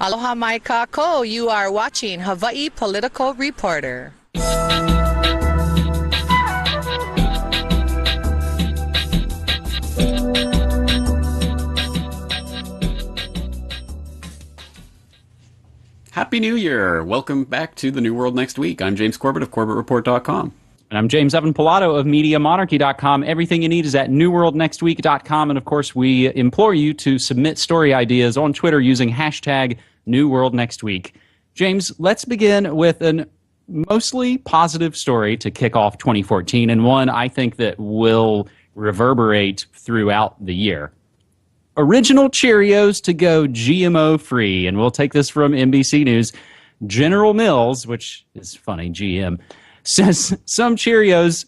Aloha mai kako. You are watching Hawaii Political Reporter. Happy New Year! Welcome back to the New World Next Week. I'm James Corbett of CorbettReport.com. And I'm James Evan Pilato of MediaMonarchy.com. Everything you need is at NewWorldNextWeek.com. And of course, we implore you to submit story ideas on Twitter using hashtag NewWorldNextWeek. James, let's begin with an mostly positive story to kick off 2014, and one I think that will reverberate throughout the year. Original Cheerios to go GMO-free, and we'll take this from NBC News. General Mills, which is funny, GM, says some Cheerios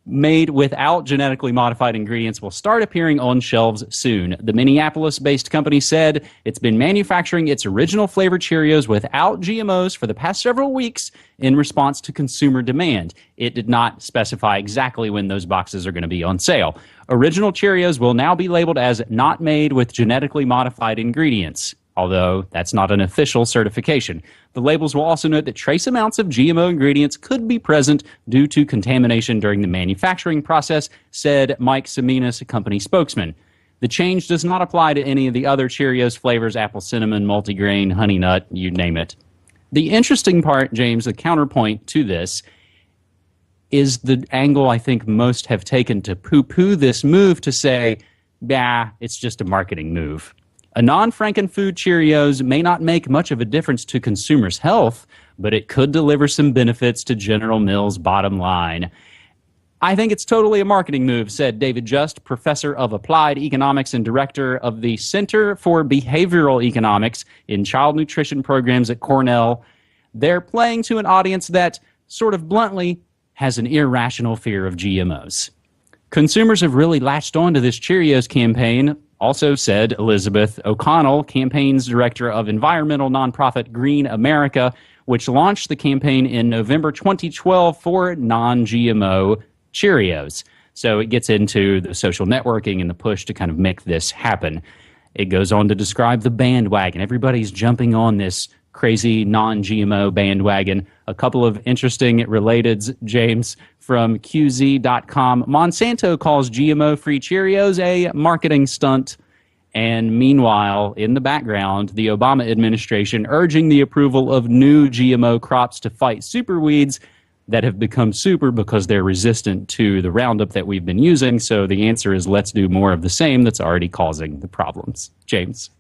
made without genetically modified ingredients will start appearing on shelves soon. The Minneapolis-based company said it's been manufacturing its original flavored Cheerios without GMOs for the past several weeks in response to consumer demand. It did not specify exactly when those boxes are going to be on sale. Original Cheerios will now be labeled as not made with genetically modified ingredients, although that's not an official certification. The labels will also note that trace amounts of GMO ingredients could be present due to contamination during the manufacturing process, said Mike Seminas, a company spokesman. The change does not apply to any of the other Cheerios flavors, apple cinnamon, multigrain, honey nut, you name it. The interesting part, James, the counterpoint to this, is the angle I think most have taken to poo-poo this move to say, bah, it's just a marketing move. A non-Frankenfood Cheerios may not make much of a difference to consumers' health, but it could deliver some benefits to General Mills' bottom line. I think it's totally a marketing move, said David Just, professor of applied economics and director of the Center for Behavioral Economics in Child Nutrition Programs at Cornell. They're playing to an audience that, sort of bluntly, has an irrational fear of GMOs. Consumers have really latched onto this Cheerios campaign, also said Elizabeth O'Connell, campaign's director of environmental nonprofit Green America, which launched the campaign in November 2012 for non-GMO Cheerios. So it gets into the social networking and the push to kind of make this happen. It goes on to describe the bandwagon. Everybody's jumping on this crazy non-GMO bandwagon. A couple of interesting relateds, James, from QZ.com. Monsanto calls GMO-free Cheerios a marketing stunt. And meanwhile, in the background, the Obama administration urging the approval of new GMO crops to fight superweeds that have become super because they're resistant to the Roundup that we've been using. So the answer is let's do more of the same that's already causing the problems. James?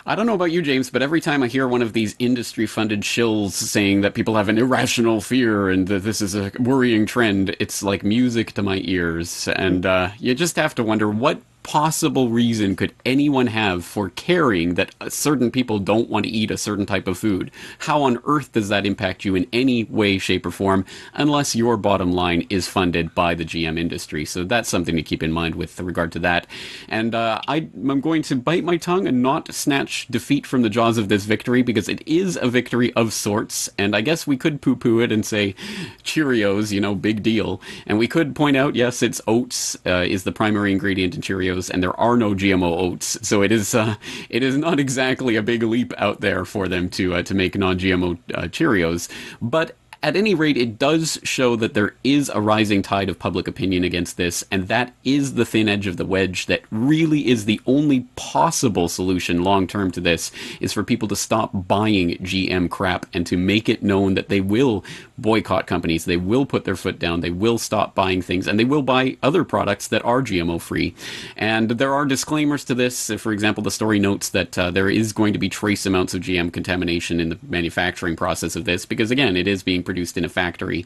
I don't know about you, James, but every time I hear one of these industry-funded shills saying that people have an irrational fear and that this is a worrying trend, it's like music to my ears. And you just have to wonder, what possible reason could anyone have for caring that certain people don't want to eat a certain type of food? How on earth does that impact you in any way, shape, or form, unless your bottom line is funded by the GM industry? So that's something to keep in mind with regard to that. And I'm going to bite my tongue and not snatch defeat from the jaws of this victory, because it is a victory of sorts. And I guess we could poo-poo it and say, Cheerios, you know, big deal. And we could point out, yes, it's oats is the primary ingredient in Cheerios, and there are no GMO oats, so it is not exactly a big leap out there for them to make non-GMO Cheerios. But at any rate, it does show that there is a rising tide of public opinion against this, and that is the thin edge of the wedge that really is the only possible solution long-term to this, is for people to stop buying GM crap and to make it known that they will boycott companies, they will put their foot down, they will stop buying things, and they will buy other products that are GMO-free. And there are disclaimers to this. For example, the story notes that there is going to be trace amounts of GM contamination in the manufacturing process of this, because again, it is being produced in a factory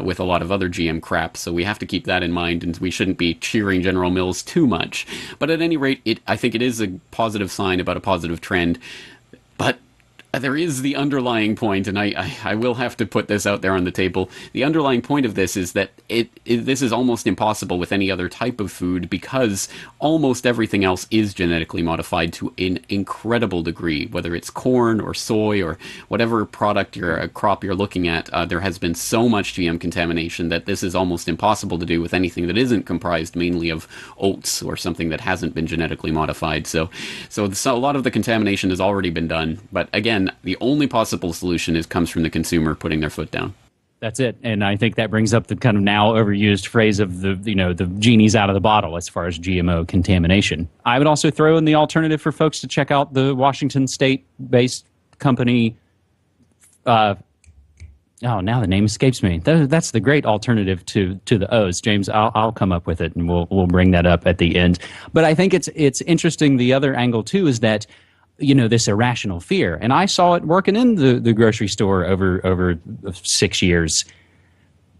with a lot of other GM crap, so we have to keep that in mind, and we shouldn't be cheering General Mills too much. But at any rate, I think it is a positive sign about a positive trend. But There is the underlying point, and I will have to put this out there on the table. The underlying point of this is that this is almost impossible with any other type of food because almost everything else is genetically modified to an incredible degree. Whether it's corn or soy or whatever crop you're looking at, there has been so much GM contamination that this is almost impossible to do with anything that isn't comprised mainly of oats or something that hasn't been genetically modified. So a lot of the contamination has already been done, but again, the only possible solution comes from the consumer putting their foot down. That's it. And I think that brings up the kind of now overused phrase of the genie's out of the bottle as far as GMO contamination. I would also throw in the alternative for folks to check out the Washington State-based company. Now the name escapes me. That's the great alternative to the O's. James, I'll come up with it, and we'll bring that up at the end. But I think it's interesting. The other angle too is that this irrational fear, and I saw it working in the grocery store over 6 years.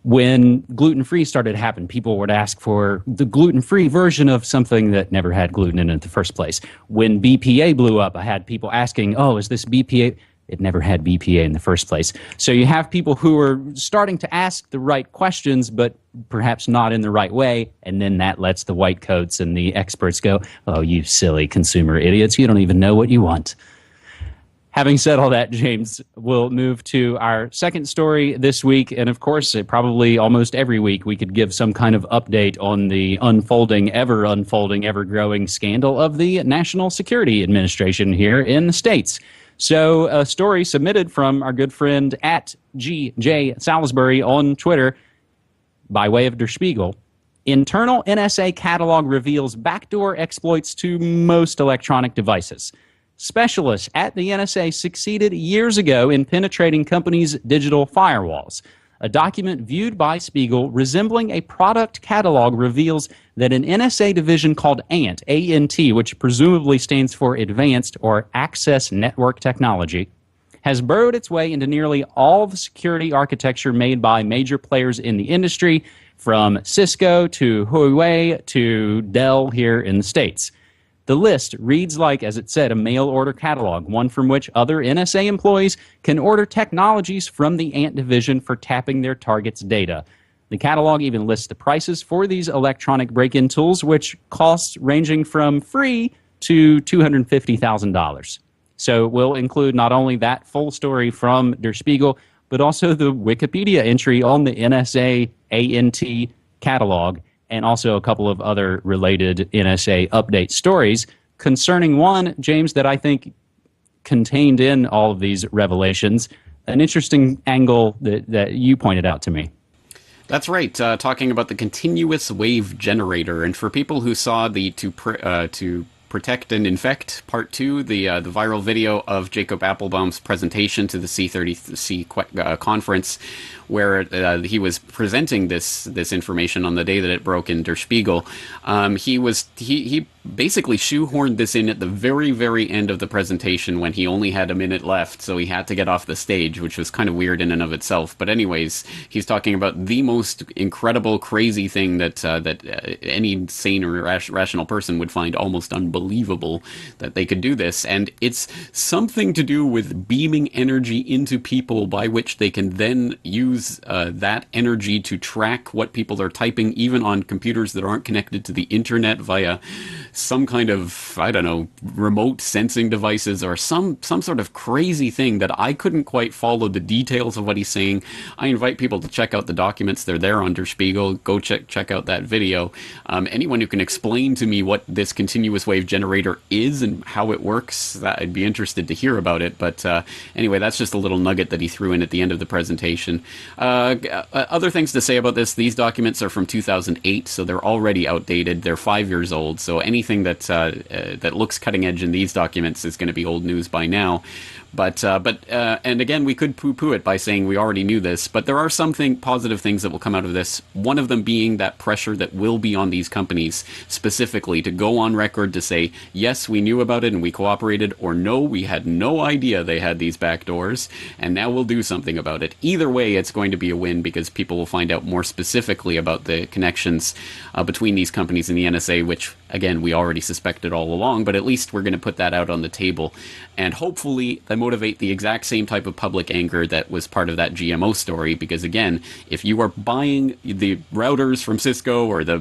When gluten-free started to happen, people would ask for the gluten-free version of something that never had gluten in it in the first place. When BPA blew up, I had people asking, "Oh, is this BPA?" It never had BPA in the first place. So you have people who are starting to ask the right questions, but perhaps not in the right way, and then that lets the white coats and the experts go, "Oh, you silly consumer idiots, you don't even know what you want." Having said all that, James, we'll move to our second story this week, and of course, probably almost every week we could give some kind of update on the unfolding, ever-growing scandal of the National Security Administration here in the States. So a story submitted from our good friend at G.J. Salisbury on Twitter by way of Der Spiegel. Internal NSA catalog reveals backdoor exploits to most electronic devices. Specialists at the NSA succeeded years ago in penetrating companies' digital firewalls. A document viewed by Spiegel resembling a product catalog reveals that an NSA division called ANT, A-N-T, which presumably stands for Advanced or Access Network Technology, has burrowed its way into nearly all the security architecture made by major players in the industry, from Cisco to Huawei to Dell here in the States. The list reads like, as it said, a mail-order catalog, one from which other NSA employees can order technologies from the ANT division for tapping their targets' data. The catalog even lists the prices for these electronic break-in tools, which costs ranging from free to $250,000. So we'll include not only that full story from Der Spiegel, but also the Wikipedia entry on the NSA ANT catalog, and also a couple of other related NSA update stories concerning one, James, that I think contained in all of these revelations, an interesting angle that you pointed out to me. That's right, talking about the continuous wave generator. And for people who saw the to Protect and Infect Part 2, the viral video of Jacob Appelbaum's presentation to the C30C conference, where he was presenting this information on the day that it broke in Der Spiegel, he basically shoehorned this in at the very, very end of the presentation when he only had a minute left, so he had to get off the stage, which was kind of weird in and of itself. But anyways, he's talking about the most incredible, crazy thing that any sane or rational person would find almost unbelievable that they could do this, and it's something to do with beaming energy into people by which they can then use that energy to track what people are typing, even on computers that aren't connected to the internet via some kind of, I don't know, remote sensing devices or some sort of crazy thing that I couldn't quite follow the details of what he's saying. I invite people to check out the documents. They're there on Der Spiegel. Go check out that video. Anyone who can explain to me what this continuous wave generator is and how it works, I'd be interested to hear about it. But anyway, that's just a little nugget that he threw in at the end of the presentation. Other things to say about this: these documents are from 2008, so they're already outdated. They're 5 years old, so anything that looks cutting edge in these documents is going to be old news by now. But and again, we could poo-poo it by saying we already knew this, but there are some positive things that will come out of this. One of them being that pressure that will be on these companies specifically to go on record to say, yes, we knew about it and we cooperated, or no, we had no idea they had these backdoors, and now we'll do something about it. Either way, it's going to be a win because people will find out more specifically about the connections between these companies and the NSA, which, again, we already suspected all along, but at least we're going to put that out on the table. And hopefully the motivate the exact same type of public anger that was part of that GMO story. Because again, if you are buying the routers from Cisco or the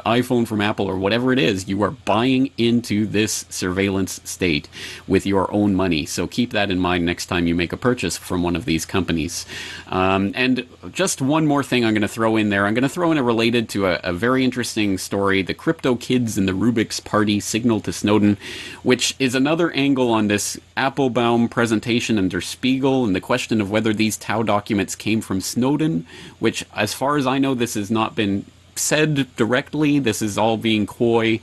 iPhone from Apple or whatever it is, you are buying into this surveillance state with your own money. So keep that in mind next time you make a purchase from one of these companies. And just one more thing I'm going to throw in there. I'm going to throw in a related to a very interesting story, the crypto kids and the Rubik's Party signal to Snowden, which is another angle on this Applebaum presentation in Der Spiegel and the question of whether these Tau documents came from Snowden, which, as far as I know, this has not been said directly. This is all being coy.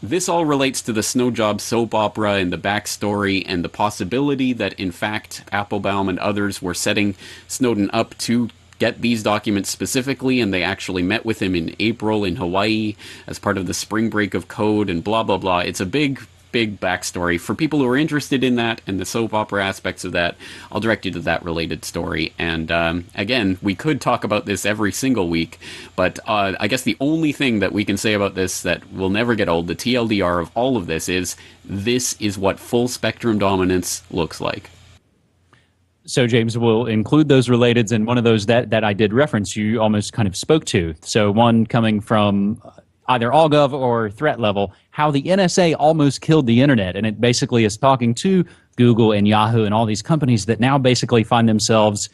This all relates to the Snowjob soap opera and the backstory and the possibility that, in fact, Applebaum and others were setting Snowden up to get these documents specifically, and they actually met with him in April in Hawaii as part of the spring break of code and blah, blah, blah. It's a big backstory. For people who are interested in that and the soap opera aspects of that, I'll direct you to that related story. And again, we could talk about this every single week, but I guess the only thing that we can say about this that will never get old, the TLDR of all of this is what full spectrum dominance looks like. So, James, will include those relateds, and one of those that I did reference you almost kind of spoke to. So one coming from either Allgov or threat level, how the NSA almost killed the internet. And it basically is talking to Google and Yahoo and all these companies that now basically find themselves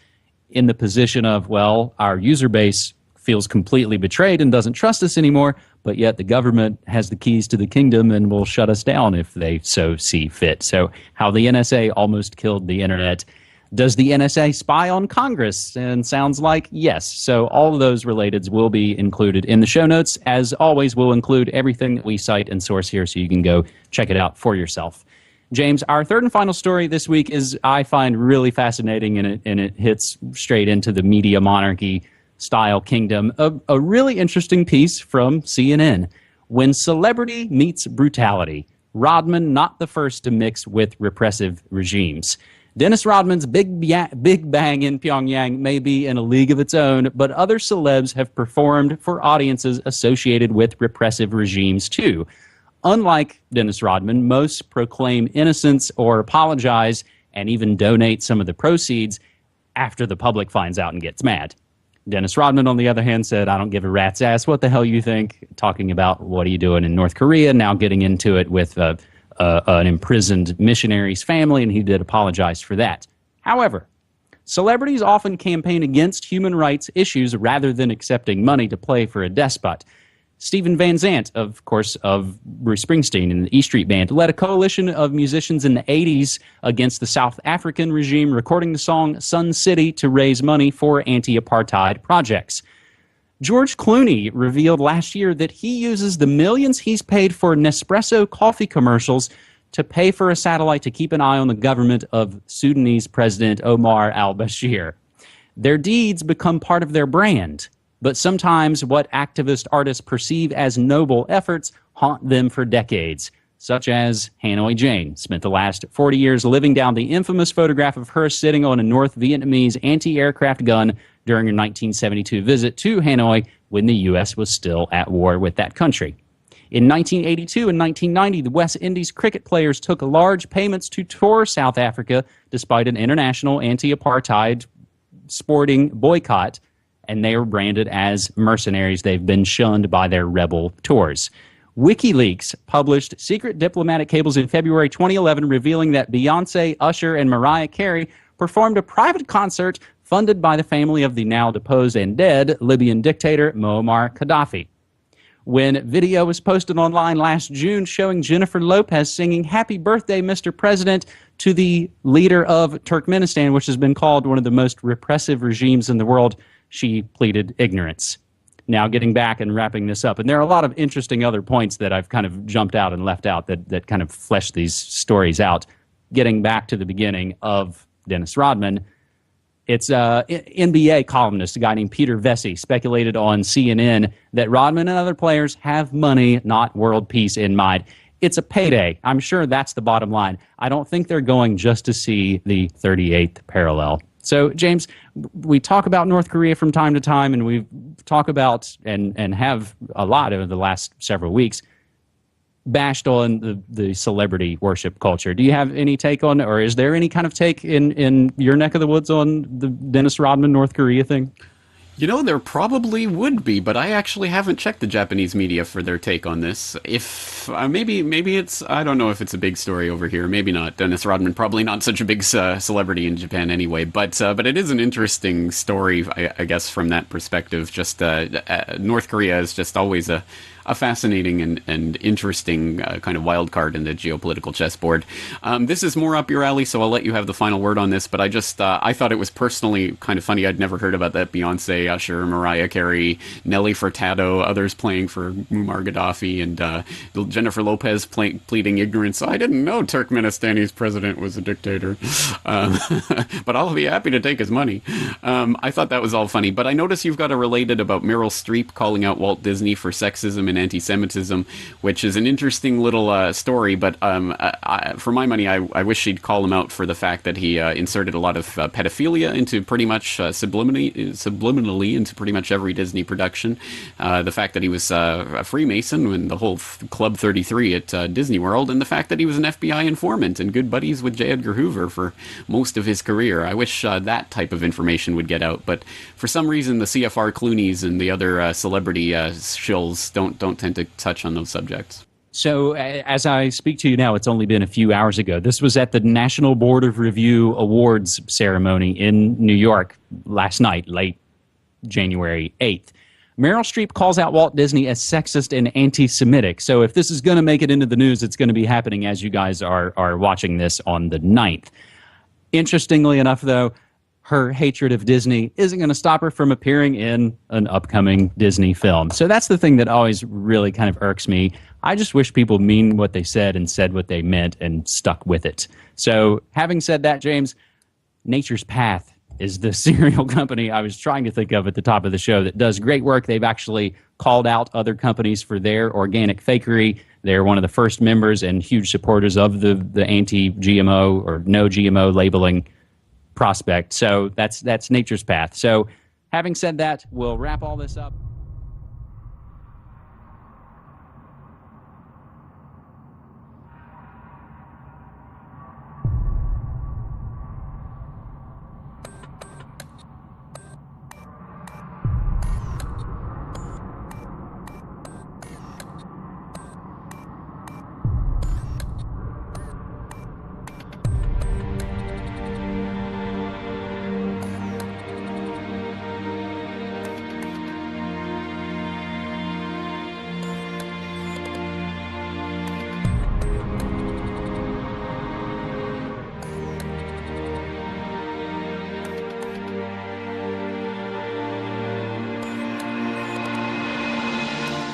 in the position of, well, our user base feels completely betrayed and doesn't trust us anymore, but yet the government has the keys to the kingdom and will shut us down if they so see fit. So how the NSA almost killed the internet. Does the NSA spy on Congress? And sounds like yes. So all of those relateds will be included in the show notes. As always, we'll include everything that we cite and source here so you can go check it out for yourself. James, our third and final story this week is, I find, really fascinating, and it hits straight into the media monarchy style kingdom. A really interesting piece from CNN. When celebrity meets brutality, Rodman not the first to mix with repressive regimes. Dennis Rodman's Big Bang in Pyongyang may be in a league of its own, but other celebs have performed for audiences associated with repressive regimes too. Unlike Dennis Rodman, most proclaim innocence or apologize and even donate some of the proceeds after the public finds out and gets mad. Dennis Rodman, on the other hand, said, I don't give a rat's ass what the hell you think, talking about what are you doing in North Korea, now getting into it with an imprisoned missionary's family, and he did apologize for that. However, celebrities often campaign against human rights issues rather than accepting money to play for a despot. Stephen Van Zandt, of course, of Bruce Springsteen and the E Street Band, led a coalition of musicians in the 80s against the South African regime, recording the song Sun City to raise money for anti-apartheid projects. George Clooney revealed last year that he uses the millions he's paid for Nespresso coffee commercials to pay for a satellite to keep an eye on the government of Sudanese President Omar al-Bashir. Their deeds become part of their brand, but sometimes what activist artists perceive as noble efforts haunt them for decades, such as Hanoi Jane spent the last 40 years living down the infamous photograph of her sitting on a North Vietnamese anti-aircraft gun during her 1972 visit to Hanoi when the U.S. was still at war with that country. In 1982 and 1990, the West Indies cricket players took large payments to tour South Africa despite an international anti-apartheid sporting boycott, and they were branded as mercenaries. They've been shunned by their rebel tours. WikiLeaks published secret diplomatic cables in February 2011 revealing that Beyoncé, Usher, and Mariah Carey performed a private concert funded by the family of the now deposed and dead Libyan dictator Muammar Gaddafi. When video was posted online last June showing Jennifer Lopez singing Happy Birthday, Mr. President, to the leader of Turkmenistan, which has been called one of the most repressive regimes in the world, she pleaded ignorance. Now, getting back and wrapping this up, and there are a lot of interesting other points that I've kind of jumped out and left out that kind of flesh these stories out. Getting back to the beginning of Dennis Rodman, it's NBA columnist, a guy named Peter Vesey, speculated on CNN that Rodman and other players have money, not world peace, in mind. It's a payday. I'm sure that's the bottom line. I don't think they're going just to see the 38th parallel. So, James, we talk about North Korea from time to time, and we talk about and have a lot over the last several weeks. bashed on the celebrity worship culture. Do you have any take on, or is there any kind of take in your neck of the woods on the Dennis Rodman North Korea thing? You know, there probably would be, but I actually haven't checked the Japanese media for their take on this. If maybe it's, I don't know if it's a big story over here. Maybe not. Dennis Rodman probably not such a big celebrity in Japan anyway. But it is an interesting story, I guess, from that perspective. Just North Korea is just always a fascinating and interesting kind of wild card in the geopolitical chessboard. This is more up your alley, so I'll let you have the final word on this. But I just I thought it was personally kind of funny. I'd never heard about that Beyonce, Usher, Mariah Carey, Nelly Furtado, others playing for Muammar Gaddafi, and Jennifer Lopez pleading ignorance. I didn't know Turkmenistani's president was a dictator, but I'll be happy to take his money. I thought that was all funny. But I notice you've got a related about Meryl Streep calling out Walt Disney for sexism and anti-Semitism, which is an interesting little story. But for my money, I wish she'd call him out for the fact that he inserted a lot of pedophilia into pretty much subliminally into pretty much every Disney production. The fact that he was a Freemason when the whole Club 33 at Disney World, and the fact that he was an FBI informant and good buddies with J. Edgar Hoover for most of his career. I wish that type of information would get out, but for some reason the CFR Clooney's and the other celebrity shills don't tend to touch on those subjects. So as I speak to you now, it's only been a few hours ago. This was at the National Board of Review Awards ceremony in New York last night, late January 8th. Meryl Streep calls out Walt Disney as sexist and anti-Semitic. So if this is going to make it into the news, it's going to be happening as you guys are watching this on the 9th. Interestingly enough, though, her hatred of Disney isn't going to stop her from appearing in an upcoming Disney film. So that's the thing that always really kind of irks me. I just wish people mean what they said and said what they meant and stuck with it. So having said that, James, Nature's Path is the cereal company I was trying to think of at the top of the show that does great work. They've actually called out other companies for their organic fakery. They're one of the first members and huge supporters of the anti-GMO or no GMO labeling prospect. So that's Nature's Path. So having said that, we'll wrap all this up.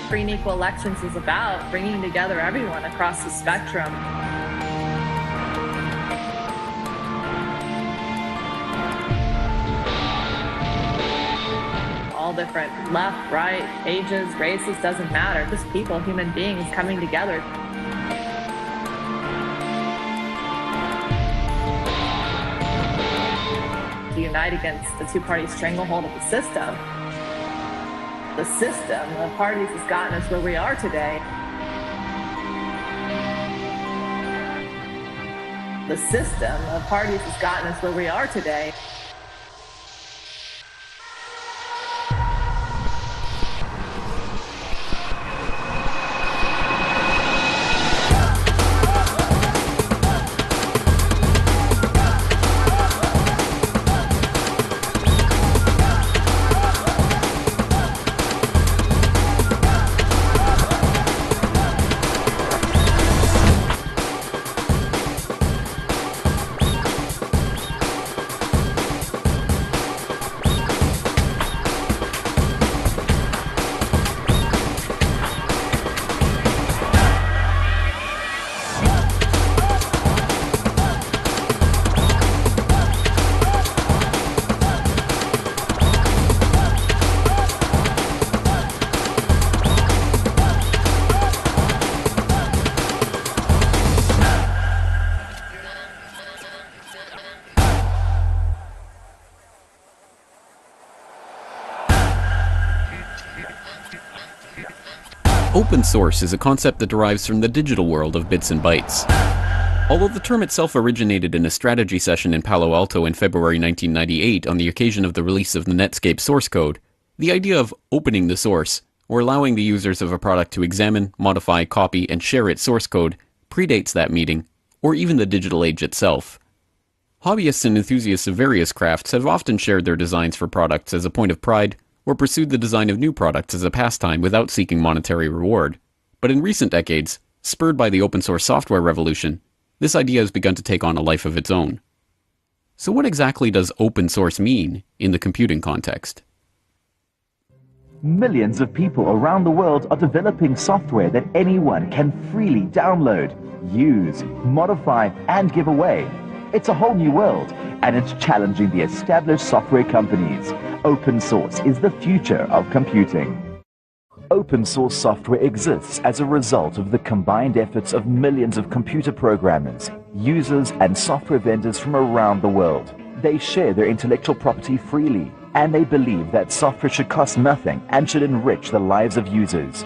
Free and equal elections is about bringing together everyone across the spectrum. All different, left, right, ages, races, doesn't matter. Just people, human beings coming together. To unite against the two-party stranglehold of the system. The system of parties has gotten us where we are today. The system of parties has gotten us where we are today. Open source is a concept that derives from the digital world of bits and bytes. Although the term itself originated in a strategy session in Palo Alto in February 1998 on the occasion of the release of the Netscape source code, the idea of opening the source, or allowing the users of a product to examine, modify, copy, and share its source code, predates that meeting, or even the digital age itself. Hobbyists and enthusiasts of various crafts have often shared their designs for products as a point of pride, or pursued the design of new products as a pastime without seeking monetary reward. But in recent decades, spurred by the open source software revolution, this idea has begun to take on a life of its own. So what exactly does open source mean in the computing context? Millions of people around the world are developing software that anyone can freely download, use, modify, and give away. It's a whole new world, and it's challenging the established software companies. Open source is the future of computing. Open source software exists as a result of the combined efforts of millions of computer programmers, users, and software vendors from around the world. They share their intellectual property freely, and they believe that software should cost nothing and should enrich the lives of users.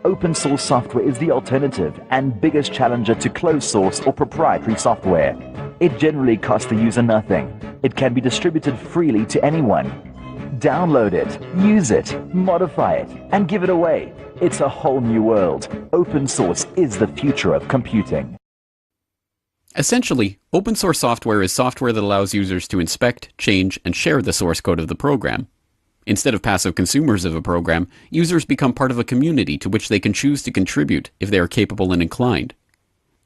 Open source software is the alternative and biggest challenger to closed source or proprietary software. It generally costs the user nothing. It can be distributed freely to anyone. Download it, use it, modify it, and give it away. It's a whole new world. Open source is the future of computing. Essentially, open source software is software that allows users to inspect, change, and share the source code of the program. Instead of passive consumers of a program, users become part of a community to which they can choose to contribute if they are capable and inclined.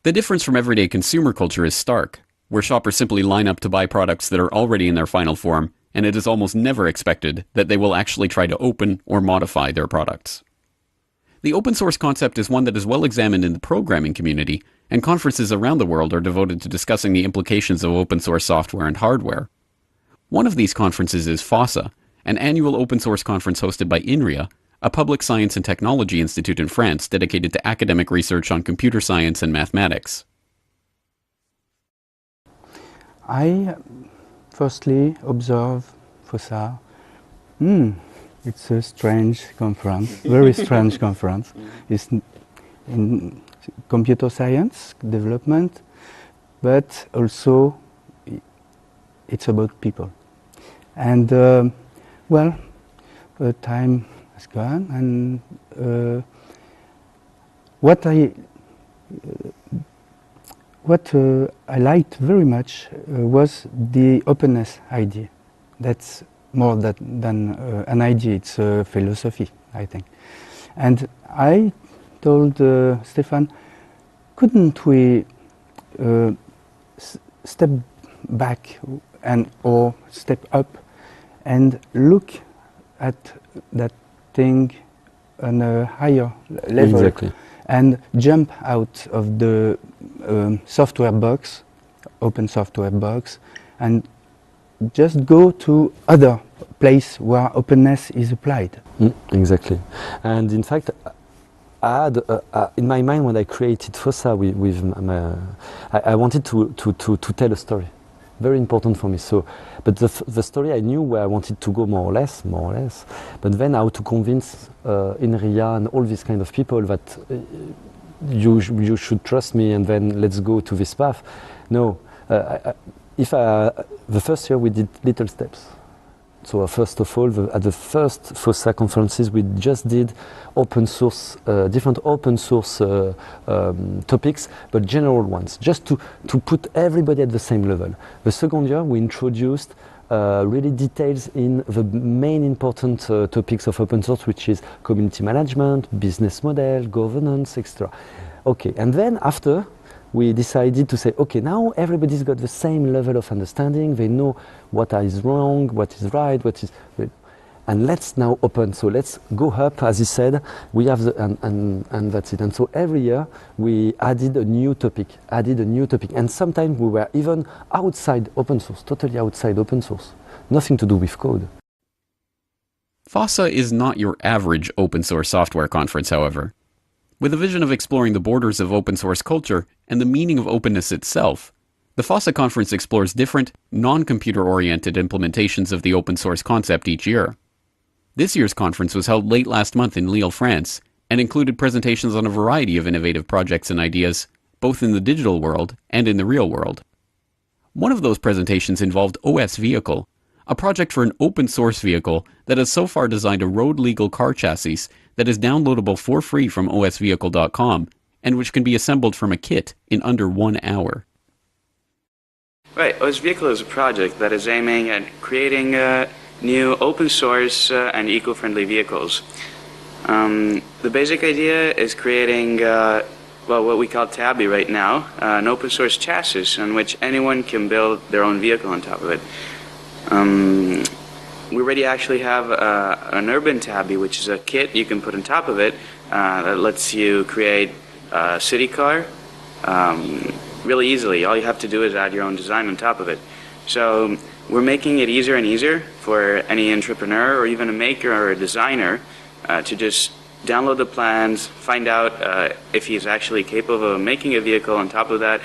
The difference from everyday consumer culture is stark, where shoppers simply line up to buy products that are already in their final form, and it is almost never expected that they will actually try to open or modify their products. The open source concept is one that is well examined in the programming community, and conferences around the world are devoted to discussing the implications of open source software and hardware. One of these conferences is FOSSA, an annual open source conference hosted by INRIA, a public science and technology institute in France dedicated to academic research on computer science and mathematics. I firstly observe FOSSA. It's a strange conference, very strange conference. It's in computer science development, but also it's about people. And well, time has gone, and what I liked very much was the openness idea. That's more than an idea, it's a philosophy, I think. And I told Stefan, couldn't we step back or step up and look at that thing on a higher level? Exactly. And jump out of the software box, open software box, and just go to other place where openness is applied. Exactly. And in fact, I had in my mind when I created FOSSA I wanted to tell a story. Very important for me. So, but the story I knew where I wanted to go more or less. But then how to convince INRIA and all these kind of people that you should trust me and then let's go to this path. No, the first year we did little steps. So first of all, at the first FOSSA conferences, we just did open source, different open source topics, but general ones, just to put everybody at the same level. The second year, we introduced really details in the main important topics of open source, which is community management, business model, governance, etc. Okay, and then after, we decided to say, okay, now everybody's got the same level of understanding. They know what is wrong, what is right, and let's now open. So let's go up, as he said. We have and that's it. And so every year we added a new topic, and sometimes we were even outside open source, totally outside open source, nothing to do with code. FOSSA is not your average open source software conference, however. With a vision of exploring the borders of open source culture and the meaning of openness itself, the FOSSA conference explores different, non-computer-oriented implementations of the open source concept each year. This year's conference was held late last month in Lille, France, and included presentations on a variety of innovative projects and ideas, both in the digital world and in the real world. One of those presentations involved OS Vehicle, a project for an open source vehicle that has so far designed a road-legal car chassis that is downloadable for free from osvehicle.com and which can be assembled from a kit in under 1 hour. Right, OS Vehicle is a project that is aiming at creating new open source and eco-friendly vehicles. The basic idea is creating what we call Tabby right now, an open source chassis on which anyone can build their own vehicle on top of it. We already actually have an urban Tabby, which is a kit you can put on top of it that lets you create a city car really easily. All you have to do is add your own design on top of it. So we're making it easier and easier for any entrepreneur or even a maker or a designer to just download the plans, find out if he's actually capable of making a vehicle. On top of that,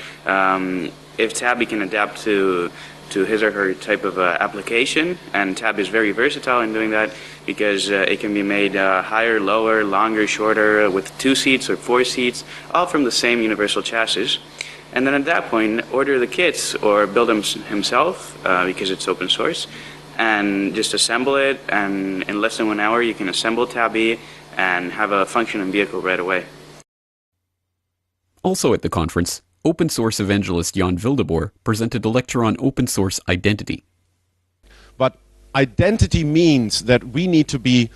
if Tabby can adapt to his or her type of application, and Tabby is very versatile in doing that because it can be made higher, lower, longer, shorter, with 2 seats or 4 seats, all from the same universal chassis. And then at that point, order the kits or build them himself because it's open source, and just assemble it, and in less than 1 hour you can assemble Tabby and have a functioning vehicle right away. Also at the conference, open source evangelist Jan Wildeboer presented a lecture on open source identity. But identity means that we need to be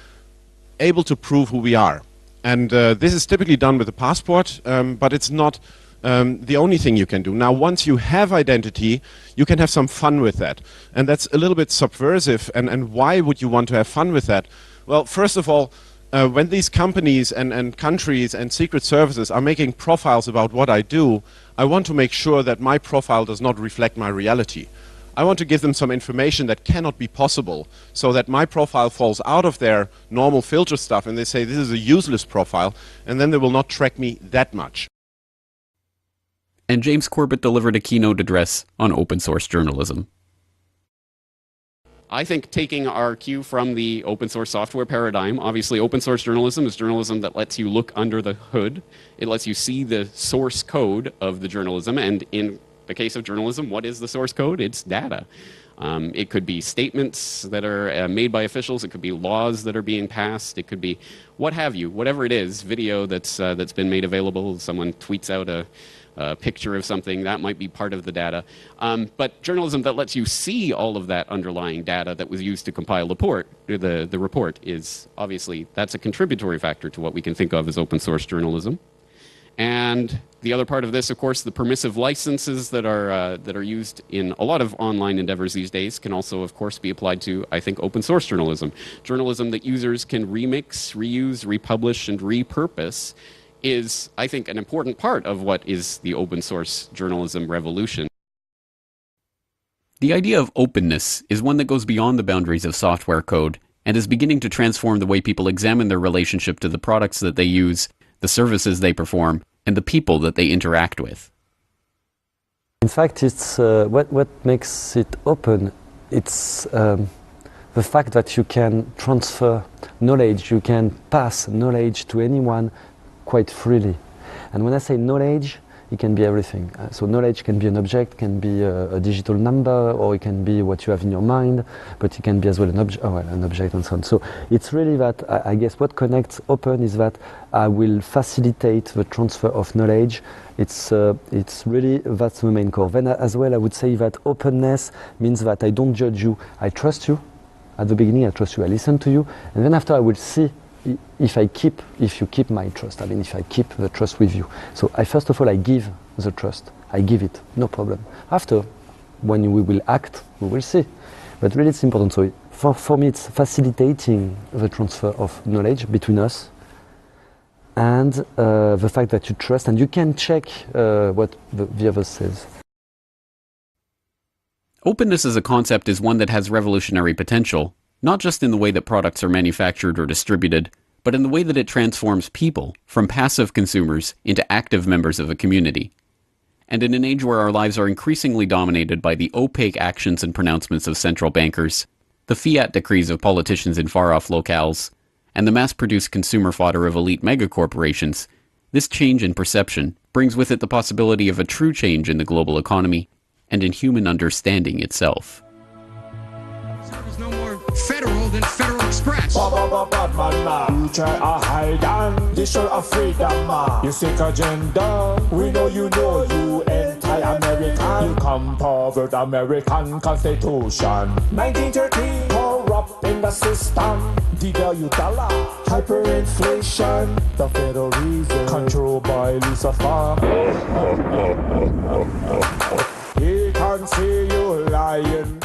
able to prove who we are. And this is typically done with a passport, but it's not the only thing you can do. Now, once you have identity, you can have some fun with that. And that's a little bit subversive. And why would you want to have fun with that? Well, first of all, when these companies and countries and secret services are making profiles about what I do, I want to make sure that my profile does not reflect my reality. I want to give them some information that cannot be possible, so that my profile falls out of their normal filter stuff and they say this is a useless profile, and then they will not track me that much. And James Corbett delivered a keynote address on open source journalism. I think taking our cue from the open source software paradigm, obviously open source journalism is journalism that lets you look under the hood. It lets you see the source code of the journalism, and in the case of journalism, what is the source code? It's data. It could be statements that are made by officials. It could be laws that are being passed. It could be what have you, whatever it is, video that's been made available. Someone tweets out a picture of something, that might be part of the data. But journalism that lets you see all of that underlying data that was used to compile the report is obviously, that's a contributory factor to what we can think of as open source journalism. And the other part of this, of course, the permissive licenses that are used in a lot of online endeavors these days can also, of course, be applied to, I think, open source journalism. Journalism that users can remix, reuse, republish, and repurpose is, I think, an important part of what is the open source journalism revolution. The idea of openness is one that goes beyond the boundaries of software code and is beginning to transform the way people examine their relationship to the products that they use, the services they perform, and the people that they interact with. In fact, it's what makes it open. It's the fact that you can transfer knowledge, you can pass knowledge to anyone quite freely. And when I say knowledge, it can be everything. So knowledge can be an object, can be a digital number, or it can be what you have in your mind, but it can be as well an object and so on. So it's really that, I guess what connects open is that I will facilitate the transfer of knowledge. It's really, that's the main core. Then as well, I would say that openness means that I don't judge you. I trust you. At the beginning, I trust you, I listen to you, and then after I will see if you keep my trust, I mean, if I keep the trust with you. So first of all, I give the trust. I give it, no problem. After, when we will act, we will see. But really it's important. So for me, it's facilitating the transfer of knowledge between us and the fact that you trust and you can check what the other says. Openness as a concept is one that has revolutionary potential, not just in the way that products are manufactured or distributed, but in the way that it transforms people from passive consumers into active members of a community. And in an age where our lives are increasingly dominated by the opaque actions and pronouncements of central bankers, the fiat decrees of politicians in far-off locales, and the mass-produced consumer fodder of elite megacorporations, this change in perception brings with it the possibility of a true change in the global economy and in human understanding itself. Is no more federal than Federal Express. You try a hide and destroy a freedom. You seek agenda. We know you anti-American. You come forward American Constitution. 1913, corrupt in the system. Devalue dollar, hyperinflation. The Federal Reserve, controlled by Lucifer. He can see you lying.